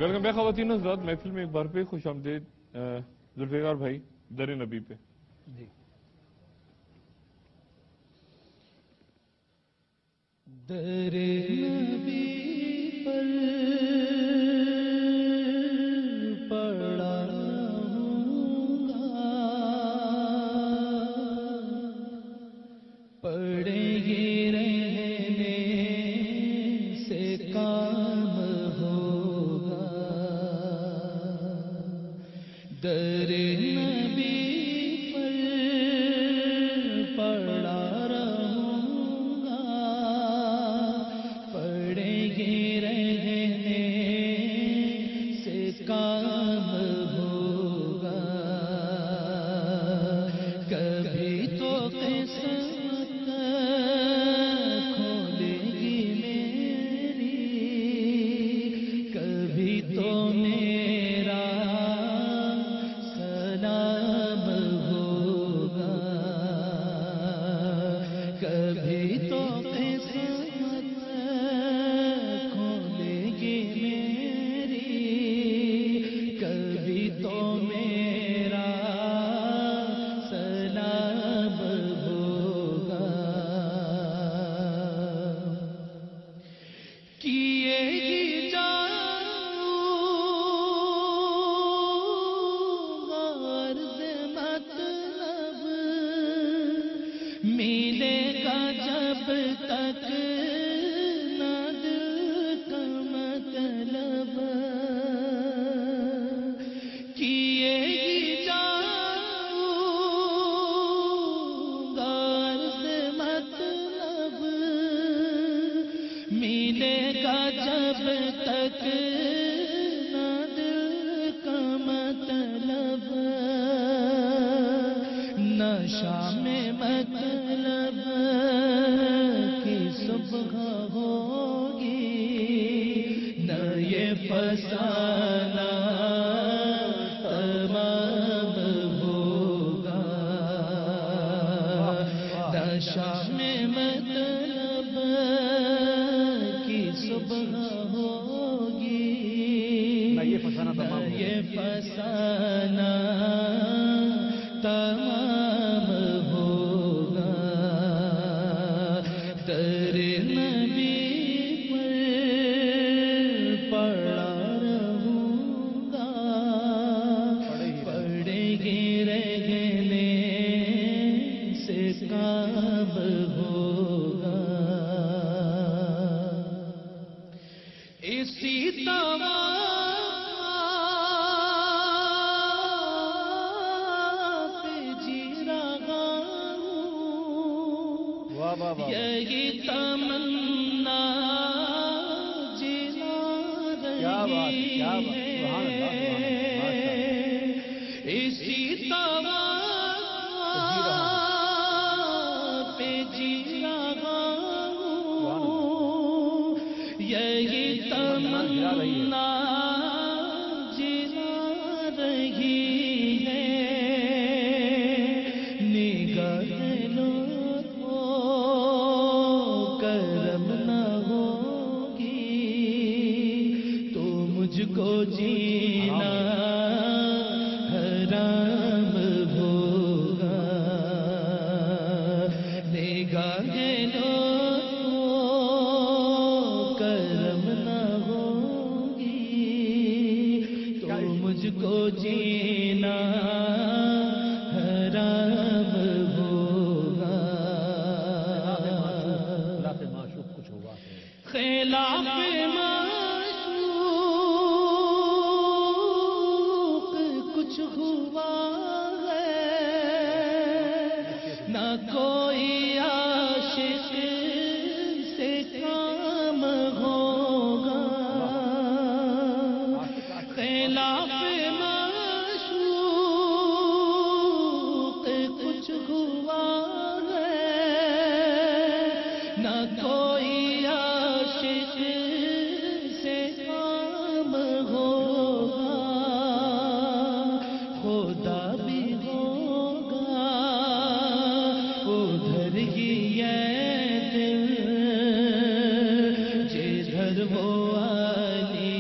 Welcome back خواتین و حضرات، محفل میں ایک بار پہ خوش آمدید ذوالفقار بھائی در نبی پہ. جی در نبی پر پڑا رہوں گا، پڑے گی رہنے سے کام ہوگا. در نبی پر پڑا رہوں گا، پڑے گی رہنے سے کام ہوگا. کبھی تو قسمت کھولے گی میری، کبھی تو میرا سلام ہوگا. کبھی تو قسمت کھولے گی میری، کبھی تو میرا سلام ہوگا. کیے گی جاؤں گا عرض مطلب، ملے گا جب تک نہ دل کا مطلب. کیے گی جاؤں گا عرض مطلب، ملے گا جب تک نہ دل کا مطلب. نہ شام مطلب کی صبح ہوگی، نہ یہ فسانہ تمام ہوگا. نہ شام مطلب کی صبح ہوگی، نہ یہ فسانہ تمام نہ یہ فسانہ تمام ہوگا. در نبی پر پڑا رہوں گا، پڑے گی رہنے سے کام ہوگا. اسی طرح یہی تمنا جلا رہی ہے، اسی طرح پہ جی رہا ہوں، یہی تمنا جلا رہی ہے. نگاہ کرم نہ ہوگی تو مجھ کو جینا حرام ہوگا. نگاہ کرم نہ ہوگی تو مجھ کو جینا حرام ہوگا. خلاف معشوق کچھ ہوا ہے، نہ کوئی عاشق سے کام ہوگا. خلاف معشوق کچھ ہوا ہے، نہ کوئی عاشق سے کام ہوگا. خدا بھی ہوگا ادھر ہی یہ دل جدھر وہ علی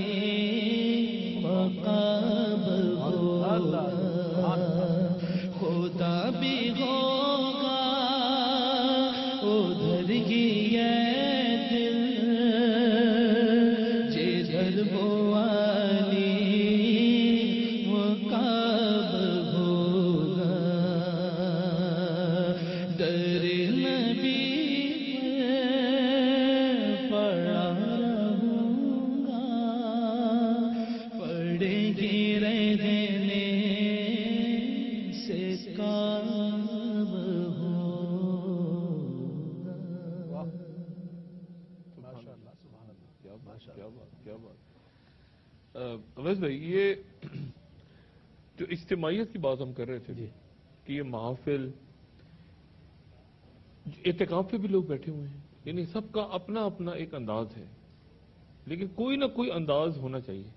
بھائی یہ جو اجتماعیت کی بات ہم کر رہے تھے جی کہ یہ محافل اعتکاف پہ بھی لوگ بیٹھے ہوئے ہیں، یعنی سب کا اپنا اپنا ایک انداز ہے، لیکن کوئی نہ کوئی انداز ہونا چاہیے.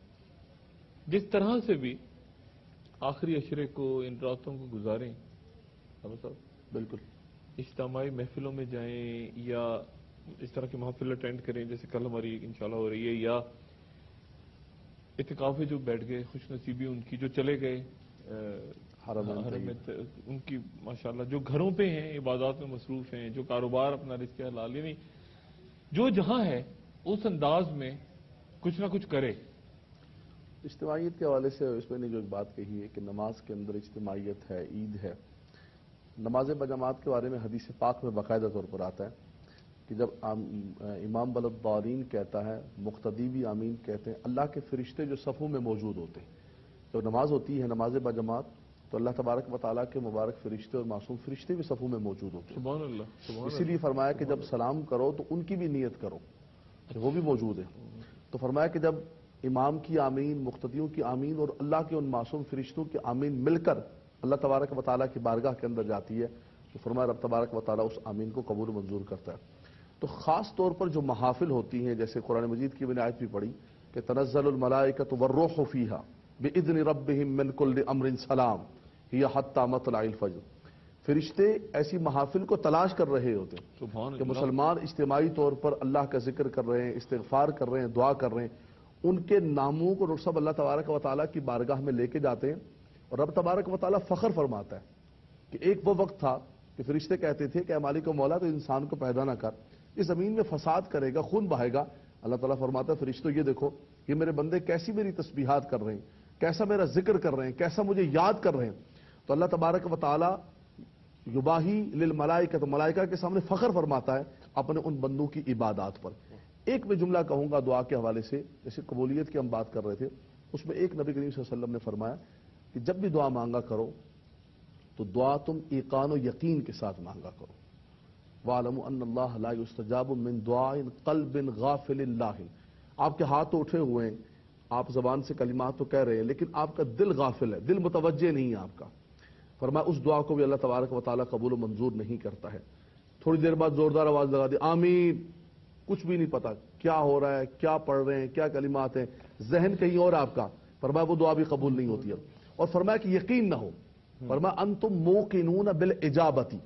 جس طرح سے بھی آخری عشرے کو ان راتوں کو گزاریں، صاحب بالکل اجتماعی محفلوں میں جائیں یا اس طرح کی محفل اٹینڈ کریں جیسے کل ہماری انشاءاللہ ہو رہی ہے، یا اعتکاف میں جو بیٹھ گئے خوش نصیبی ان کی جو چلے گئے حرم میں ان کی ماشاءاللہ جو گھروں پہ ہیں عبادات میں مصروف ہیں، جو کاروبار اپنا رزق حلال، یعنی جو جہاں ہے اس انداز میں کچھ نہ کچھ کرے. اجتماعیت کے حوالے سے اس میں نے جو ایک بات کہی ہے کہ نماز کے اندر اجتماعیت ہے، عید ہے. نماز بجماعت کے بارے میں حدیث پاک میں باقاعدہ طور پر آتا ہے کہ جب امام بلدارین کہتا ہے، مقتدی بھی آمین کہتے ہیں، اللہ کے فرشتے جو صفوں میں موجود ہوتے ہیں. جب نماز ہوتی ہے نماز بجماعت تو اللہ تبارک و تعالیٰ کے مبارک فرشتے اور معصوم فرشتے بھی صفوں میں موجود ہوتے ہیں. سبحان اللہ، سبحان اسی لیے فرمایا کہ جب سلام کرو تو ان کی بھی نیت کرو کہ وہ بھی موجود ہیں. تو فرمایا کہ جب امام کی آمین، مقتدیوں کی آمین اور اللہ کے ان معصوم فرشتوں کی آمین مل کر اللہ تبارک و تعالیٰ کی بارگاہ کے اندر جاتی ہے تو فرمایا رب تبارک و تعالیٰ اس آمین کو قبول منظور کرتا ہے. تو خاص طور پر جو محافل ہوتی ہیں جیسے قرآن مجید کی میں نے آیت بھی پڑھی کہ تنزل الملائکۃ والروح فیہا باذن ربہم من کل امر سلام ہی حتی مطلع الفجر. فرشتے ایسی محافل کو تلاش کر رہے ہوتے ہیں سبحان کہ اللہ. مسلمان اجتماعی طور پر اللہ کا ذکر کر رہے ہیں، استغفار کر رہے ہیں، دعا کر رہے ہیں. ان کے ناموں کو سب اللہ تبارک و تعالیٰ کی بارگاہ میں لے کے جاتے ہیں اور رب تبارک و تعالیٰ فخر فرماتا ہے کہ ایک وہ وقت تھا کہ فرشتے کہتے تھے کہ اے مالک و مولا تو انسان کو پیدا نہ کر، اس زمین میں فساد کرے گا، خون بہائے گا. اللہ تعالیٰ فرماتا ہے فرشتوں یہ دیکھو یہ میرے بندے کیسی میری تسبیحات کر رہے ہیں، کیسا میرا ذکر کر رہے ہیں، کیسا مجھے یاد کر رہے ہیں. تو اللہ تبارک و تعالیٰ یباہی للملائکہ، تو ملائکہ کے سامنے فخر فرماتا ہے اپنے ان بندوں کی عبادات پر. ایک میں جملہ کہوں گا دعا کے حوالے سے، جیسے قبولیت کی ہم بات کر رہے تھے، اس میں ایک نبی کریم صلی اللہ علیہ وسلم نے فرمایا کہ جب بھی دعا مانگا کرو تو دعا تم ایقان و یقین کے ساتھ مانگا کرو. وَاعْلَمُوا أَنَّ اللَّهَ لَا يُسْتَجَابُ مِنْ دُعَاءٍ قَلْبٍ غَافِلٍ لاهٍ. آپ کے ہاتھ تو اٹھے ہوئے ہیں، آپ زبان سے کلمات تو کہہ رہے ہیں، لیکن آپ کا دل غافل ہے، دل متوجہ نہیں ہے آپ کا. فرمایا اس دعا کو بھی اللہ تبارک و تعالیٰ قبول و منظور نہیں کرتا ہے. تھوڑی دیر بعد زوردار آواز لگا دی آمین، کچھ بھی نہیں پتا کیا ہو رہا ہے، کیا پڑھ رہے ہیں، کیا کلمات ہیں، ذہن کہیں اور آپ کا. فرمایا وہ دعا بھی قبول نہیں ہوتی ہے. اور فرمایا کہ یقین نہ ہو، فرمایا انتم موقنون بالاجابتی،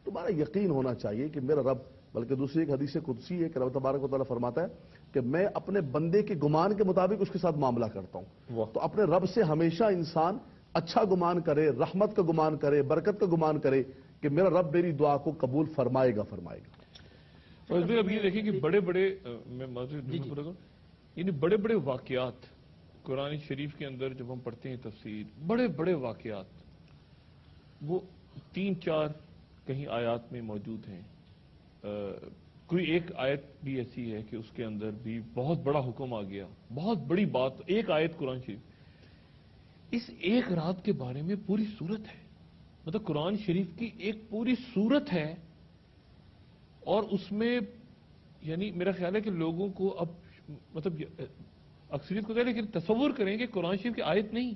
تمہارا یقین ہونا چاہیے کہ میرا رب، بلکہ دوسری ایک حدیث قدسی ہے کہ رب تبارک و تعالیٰ فرماتا ہے کہ میں اپنے بندے کے گمان کے مطابق اس کے ساتھ معاملہ کرتا ہوں. تو اپنے رب سے ہمیشہ انسان اچھا گمان کرے، رحمت کا گمان کرے، برکت کا گمان کرے کہ میرا رب میری دعا کو قبول فرمائے گا. اور اب یہ دیکھیں کہ بڑے بڑے میں یعنی بڑے بڑے واقعات قرآن شریف کے اندر جب ہم پڑھتے ہیں تفسیر، بڑے بڑے واقعات وہ 3-4 کہیں آیات میں موجود ہیں. کوئی ایک آیت بھی ایسی ہے کہ اس کے اندر بھی بہت بڑا حکم آ گیا، بہت بڑی بات. ایک آیت قرآن شریف، اس ایک رات کے بارے میں پوری سورت ہے. مطلب قرآن شریف کی ایک پوری سورت ہے، اور اس میں یعنی میرا خیال ہے کہ لوگوں کو اب مطلب اکثریت کو لیکن تصور کریں کہ قرآن شریف کی آیت نہیں،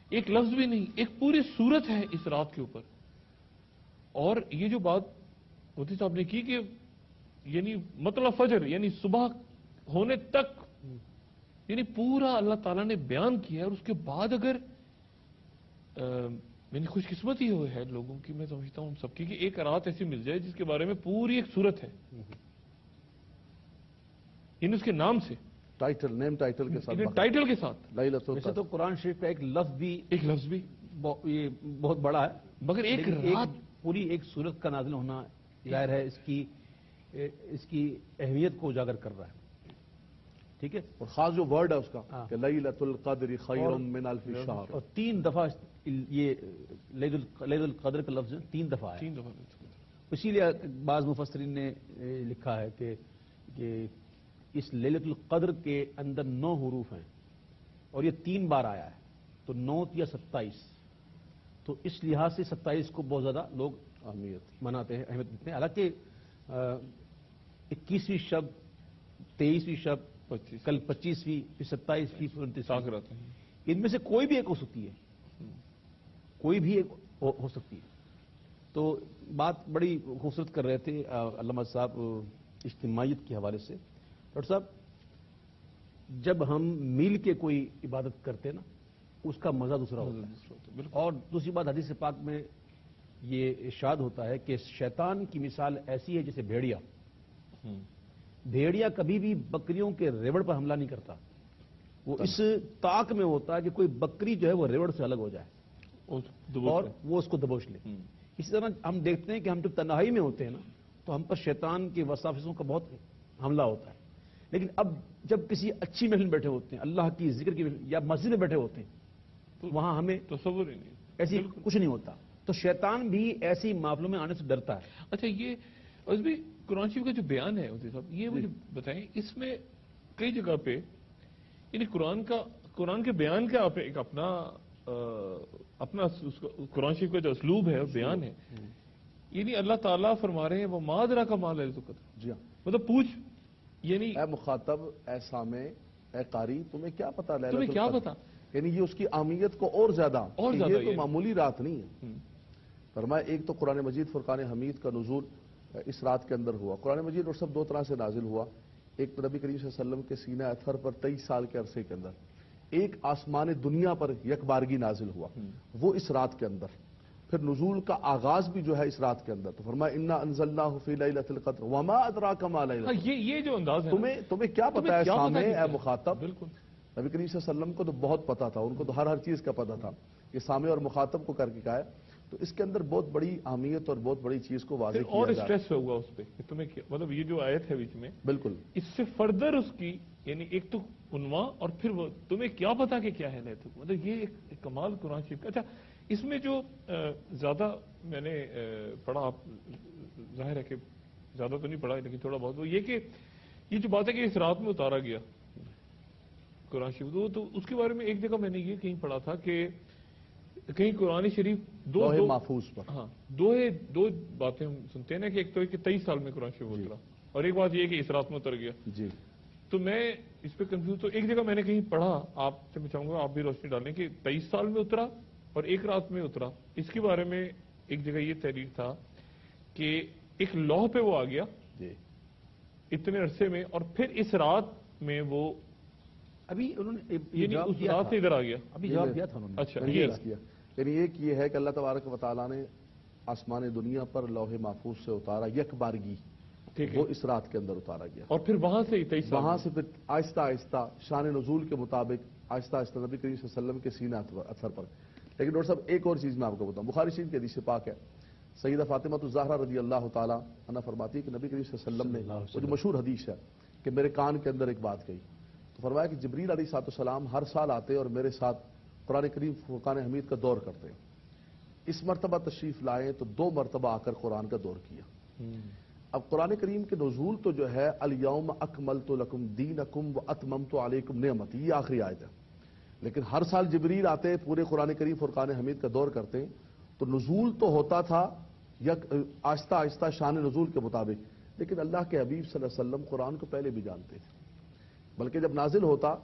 ایک لفظ بھی نہیں، ایک پوری سورت ہے اس رات کے اوپر. اور یہ جو بات مفتی صاحب نے کی کہ یعنی مطلب فجر یعنی صبح ہونے تک یعنی پورا اللہ تعالیٰ نے بیان کیا. اور اس کے بعد اگر یعنی خوش قسمتی ہے لوگوں کی، میں سمجھتا ہوں ہم سب کی، کہ ایک رات ایسی مل جائے جس کے بارے میں پوری ایک صورت ہے، یعنی اس کے نام سے ٹائٹل، نیم ٹائٹل کے ساتھ، ٹائٹل کے ساتھ. لیلۃ القدر. ویسے تو قرآن شریف کا ایک لفظ بھی یہ بہت بڑا ہے، مگر ایک رات پوری ایک سورت کا نازل ہونا ظاہر ہے اس کی اہمیت کو اجاگر کر رہا ہے. ٹھیک ہے. اور خاص جو ورڈ ہے اس کا کہ لیلۃ القدر خیر من الف شہر، اور 3 دفعہ یہ لیلۃ القدر کا لفظ 3 دفعہ ہے. 3 دفعہ. اسی لیے بعض مفسرین نے لکھا ہے کہ اس لیلۃ القدر کے اندر 9 حروف ہیں اور یہ 3 بار آیا ہے، تو 9 یا 27، تو اس لحاظ سے 27 کو بہت زیادہ لوگ اہمیت مناتے ہیں، اہمیت دیتے ہیں. حالانکہ 21ویں شب، 23ویں شب، 25 کل 25ویں، پھر 27ویں، پھر 29ویں، ساکھ آتے ہیں. ان میں سے کوئی بھی ایک ہو سکتی ہے، کوئی بھی ایک ہو سکتی ہے. تو بات بڑی خوبصورت کر رہے تھے علامہ صاحب اجتماعیت کے حوالے سے. ڈاکٹر صاحب، جب ہم مل کے کوئی عبادت کرتے نا، اس کا مزہ دوسرا ہوتا ہے. بالکل. اور دوسری بات، حدیث پاک میں یہ ارشاد ہوتا ہے کہ شیطان کی مثال ایسی ہے جیسے بھیڑیا. بھیڑیا کبھی بھی بکریوں کے ریوڑ پر حملہ نہیں کرتا. وہ اس طاق میں ہوتا ہے کہ کوئی بکری جو ہے وہ ریوڑ سے الگ ہو جائے اور وہ اس کو دبوچ لے. اسی طرح ہم دیکھتے ہیں کہ ہم جب تنہائی میں ہوتے ہیں نا، تو ہم پر شیطان کے وسوسوں کا بہت حملہ ہوتا ہے. لیکن اب جب کسی اچھی محفل میں بیٹھے ہوتے ہیں، اللہ کی ذکر کی محفل یا مسجد میں بیٹھے ہوتے ہیں، تو وہاں ہمیں تصور ہی نہیں. ایسی کچھ نہیں ہوتا. تو شیطان بھی ایسی معاملوں میں آنے سے ڈرتا ہے. اچھا، یہ اس بھی قرآن شریف کا جو بیان ہے عزیز صاحب، یہ مجھے بتائیں، اس میں کئی جگہ پہ یعنی قرآن کے بیان کا آپ ایک اپنا قرآن شریف کا جو اسلوب ہے اور بیان ہے، یعنی اللہ تعالیٰ فرما رہے ہیں وہ مادرا کا مال لیلۃ القدر. جی ہاں. مطلب پوچھ، یعنی اے مخاطب، اے سامع، اے قاری، تمہیں کیا پتا لیلۃ تمہیں کیا القدر؟ پتا؟ یعنی یہ اس کی اہمیت کو اور زیادہ کہ یہ تو معمولی رات نہیں ہے. فرمایا ایک تو قرآن مجید فرقان حمید کا نزول اس رات کے اندر ہوا. قرآن مجید اور سب دو طرح سے نازل ہوا. ایک تو نبی کریم صلی اللہ علیہ وسلم کے سینہ اطہر پر 23 سال کے عرصے کے اندر، ایک آسمان دنیا پر یک بارگی نازل ہوا، وہ اس رات کے اندر. پھر نزول کا آغاز بھی جو ہے اس رات کے اندر. تو فرمایا انا انزلناہ فی لیلۃ القدر وما ادراک ما لیلۃ القدر. یہ جو انداز ہے، تمہیں کیا پتا ہے سامع، اے مخاطب؟ بالکل. نبی کریم صلی اللہ علیہ وسلم کو تو بہت پتا تھا، ان کو تو ہر چیز کا پتا تھا. یہ سامع اور مخاطب کو کر کے کہا ہے. تو اس کے اندر بہت بڑی اہمیت اور بہت بڑی چیز کو واضح کیا اور جا رہا ہے. اسٹریس ہوگا اس پہ کہ تمہیں کیا، مطلب یہ جو آیت ہے بیچ میں، بالکل. اس سے فردر اس کی یعنی ایک تو عنوان اور پھر وہ تمہیں کیا پتا کہ کیا ہے لیلۃ القدر. مطلب یہ ایک کمال قرآن شریف کا. اچھا، اس میں جو زیادہ میں نے پڑھا، آپ ظاہر ہے کہ زیادہ تو نہیں پڑھا لیکن تھوڑا بہت، وہ یہ کہ یہ جو بات ہے کہ اس رات میں اتارا گیا قرآن شریف، تو اس کے بارے میں ایک جگہ میں نے یہ کہیں پڑھا تھا کہ کہیں قرآن شریف لوح محفوظ پر، ہاں، دو باتیں ہم سنتے ہیں نا، کہ ایک تو کہ 23 سال میں قرآن شریف اترا، اور ایک بات یہ کہ اس رات میں اتر گیا. جی. تو میں اس پہ کنفیوز. تو ایک جگہ میں نے کہیں پڑھا، آپ سے میں چاہوں گا آپ بھی روشنی ڈالیں، کہ 23 سال میں اترا اور ایک رات میں اترا. اس کے بارے میں ایک جگہ یہ تحریر تھا کہ ایک لوح پہ وہ آ گیا جی اتنے عرصے میں، اور پھر اس رات میں وہ ابھی انہوں نے یعنی اس رات سے ادھر آ گیا. ابھی جواب دیا تھا انہوں نے. اچھا، میں نے یہ عرض کیا. یعنی ایک یہ ہے کہ اللہ تبارک و تعالیٰ نے آسمان دنیا پر لوح محفوظ سے اتارا یک بارگی، ٹھیک ہے، وہ اس رات کے اندر اتارا گیا. اور پھر وہاں سے 23 سال وہاں سے پھر آہستہ آہستہ شان نزول کے مطابق آہستہ آہستہ نبی کریم صلی اللہ علیہ وسلم کے سینہ اطہر پر. لیکن ڈاکٹر صاحب ایک اور چیز میں آپ کو بتاؤں، بخاری شریف کی حدیث پاک ہے، سیدہ فاطمہ الزہرا رضی اللہ تعالیٰ عنہ فرماتی ہے کہ نبی کریم صلی اللہ علیہ وسلم نے، وہ جو مشہور حدیث ہے کہ میرے کان کے اندر ایک بات کہی. تو فرمایا کہ جبریل علیہ السلام ہر سال آتے اور میرے ساتھ قرآن کریم فرقان حمید کا دور کرتے ہیں. اس مرتبہ تشریف لائے تو 2 مرتبہ آ کر قرآن کا دور کیا. اب قرآن کریم کے نزول تو جو ہے الیوم اکملت لکم دینکم واتممت علیکم نعمتی، یہ آخری آیت ہے. لیکن ہر سال جبریل آتے، پورے قرآن کریم فرقان حمید کا دور کرتے ہیں. تو نزول تو ہوتا تھا آہستہ آہستہ شان نزول کے مطابق، لیکن اللہ کے حبیب صلی اللہ علیہ وسلم قرآن کو پہلے بھی جانتے تھے. بلکہ جب نازل ہوتا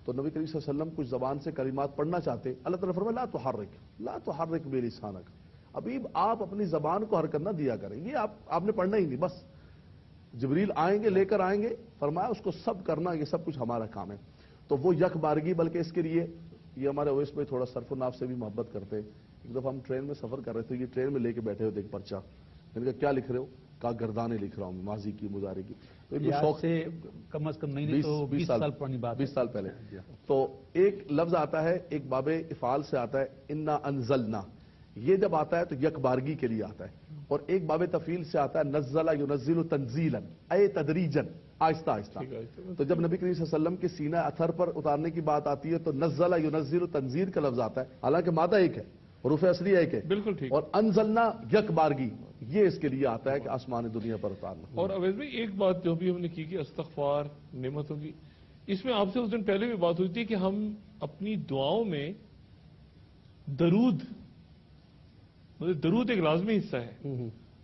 تو نبی کریم صلی اللہ علیہ وسلم کچھ زبان سے کلمات پڑھنا چاہتے، اللہ تعالیٰ فرمایا لا تحرک بلسانک، ابھی آپ اپنی زبان کو حرکت نہ دیا کریں، یہ آپ نے پڑھنا ہی نہیں. بس جبریل آئیں گے، لے کر آئیں گے، فرمایا اس کو سب کرنا، یہ سب کچھ ہمارا کام ہے. تو وہ یک بارگی، بلکہ اس کے لیے یہ ہمارے اویس میں تھوڑا صرف و ناف سے بھی محبت کرتے. ایک دفعہ ہم ٹرین میں سفر کر رہے تھے، یہ ٹرین میں لے کے بیٹھے ہوتے ایک پرچہ. میں نے کہا کیا لکھ رہے ہو؟ کہا گردانیں لکھ رہا ہوں ماضی کی مضارع کی. تو ان کو شوق سے کم از کم نہیں تو 20 سال پرانی بات، 20 سال پہلے. تو ایک لفظ آتا ہے، ایک باب افعال سے آتا ہے انا انزلنا، یہ جب آتا ہے تو یک بارگی کے لیے آتا ہے. اور ایک باب تفعیل سے آتا ہے نزل ینزل تنزیلا، اے تدریجن، آہستہ آہستہ. تو جب نبی کریم صلی اللہ علیہ وسلم کے سینہ اطہر پر اتارنے کی بات آتی ہے تو نزل ینزل تنزیل کا لفظ آتا ہے، حالانکہ مادہ ایک ہے، حروف اصلی ایک ہے. بالکل ٹھیک. اور انزلنا یک بارگی، یہ اس کے لیے آتا ہے کہ آسمان دنیا پر اتارنا. اور اویس بھائی ایک بات جو بھی ہم نے کی کہ استغفار نعمتوں کی، اس میں آپ سے اس دن پہلے بھی بات ہوئی تھی کہ ہم اپنی دعاؤں میں درود، مطلب درود ایک لازمی حصہ ہے.